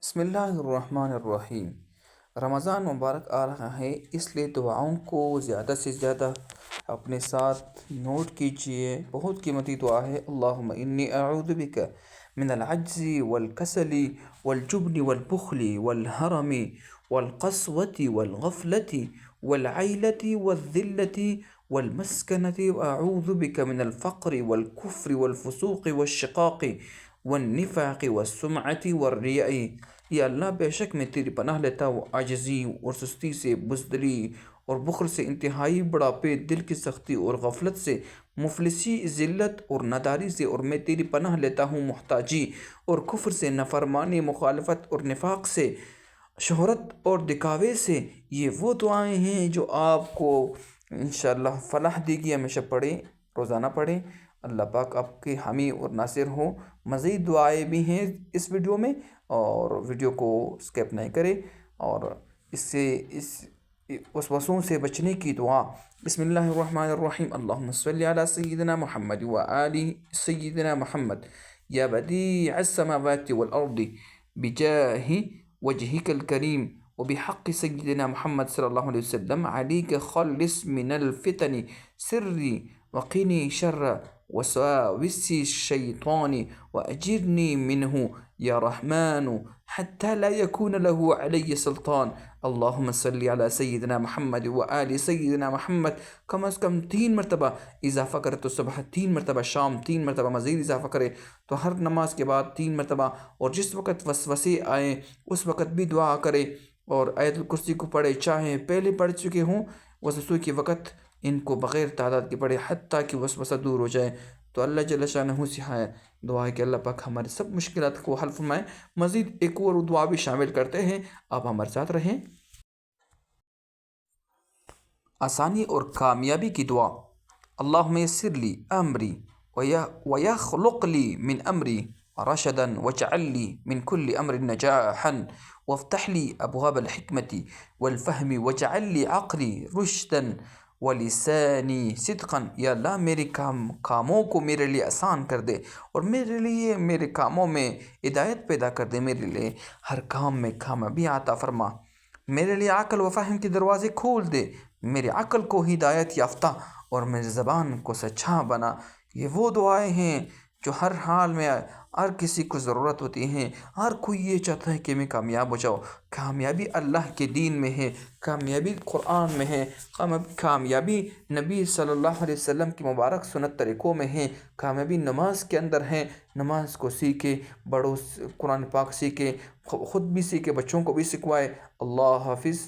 بسم اللہ الرحمن الرحیم۔ رمضان مبارک آ رہا ہے، اس لیے دعاؤں کو زیادہ سے زیادہ اپنے ساتھ نوٹ کیجئے۔ بہت قیمتی دعا ہے۔ اللہم انی اعوذ بک من العجز والکسل والجبن والبخل والحرم والقسوة والغفلة والعیلة والذلة والمسکنة واعوذ بک من الفقر والکفر والفسوق والشقاق والنفاق والسمعة والریاء۔ یا اللہ، بے شک میں تیری پناہ لیتا ہوں عاجزی اور سستی سے، بزدلی اور بخل سے، انتہائی بڑھاپے، دل کی سختی اور غفلت سے، مفلسی، ذلت اور ناداری سے، اور میں تیری پناہ لیتا ہوں محتاجی اور کفر سے، نافرمانی، مخالفت اور نفاق سے، شہرت اور دکھاوے سے۔ یہ وہ دعائیں ہیں جو آپ کو انشاءاللہ فلاح دے گی۔ ہمیشہ پڑھیں، روزانہ پڑھیں۔ اللہ پاک آپ کے حامی اور ناصر ہوں۔ مزید دعائیں بھی ہیں اس ویڈیو میں، اور ویڈیو کو اسکپ نہیں کرے، اور اس سے وسوسوں سے بچنے کی دعا۔ بسم اللہ الرحمن الرحیم۔ اللہم صلی علی سیدنا محمد وآل سیدنا محمد یا بدیع السماوات والارض بجاہ وجہک الکریم وبحق سیدنا محمد صلی اللہ علیہ وسلم علیک خلص من الفتن سری وقنی شر وساوس الشیطان واجرنی منہ یا رحمن حتی لا یکون له علی سلطان۔ اللہم صلی علی سیدنا محمد وآل سیدنا محمد کم از کم 3 مرتبہ اضافہ کرے تو صبح 3 مرتبہ، شام 3 مرتبہ، مزید اضافہ کرے تو ہر نماز کے بعد 3 مرتبہ، اور جس وقت وسوسے آئیں اس وقت بھی دعا کرے، اور آیت الکرسی کو پڑھے، چاہے پہلے پڑھ چکے ہوں وسوسوں کے وقت، ان کو بغیر تعداد کے پڑھے حتیٰ کہ وسوسہ دور ہو جائے۔ تو اللہ جل شانہ سے دعا ہے کہ اللہ پاک ہمارے سب مشکلات کو حل فرمائے۔ مزید ایک اور دعا بھی شامل کرتے ہیں، آپ ہمارے ساتھ رہیں۔ آسانی اور کامیابی کی دعا۔ اللہم یسر لی امری ویخلق لی من امری رشدا واجعل لی من کل امر نجاحا وافتح لی ابواب الحکمت والفہم واجعل لی عقلی رشدا ولسانی صدقا۔ یا اللہ، میرے کاموں کو میرے لیے آسان کر دے، اور میرے لیے میرے کاموں میں ہدایت پیدا کر دے، میرے لیے ہر کام میں کامیابی عطا فرما، میرے لیے عقل و فہم کے دروازے کھول دے، میرے عقل کو ہدایت یافتہ اور میری زبان کو سچا بنا۔ یہ وہ دعائیں ہیں جو ہر حال میں ہر کسی کو ضرورت ہوتی ہیں۔ ہر کوئی یہ چاہتا ہے کہ میں کامیاب ہو جاؤں۔ کامیابی اللہ کے دین میں ہے، کامیابی قرآن میں ہے، کامیابی نبی صلی اللہ علیہ وسلم کی مبارک سنت طریقوں میں ہے، کامیابی نماز کے اندر ہے۔ نماز کو سیکھے، بڑوں قرآن پاک سیکھے، خود بھی سیکھے، بچوں کو بھی سکھوائے۔ اللہ حافظ۔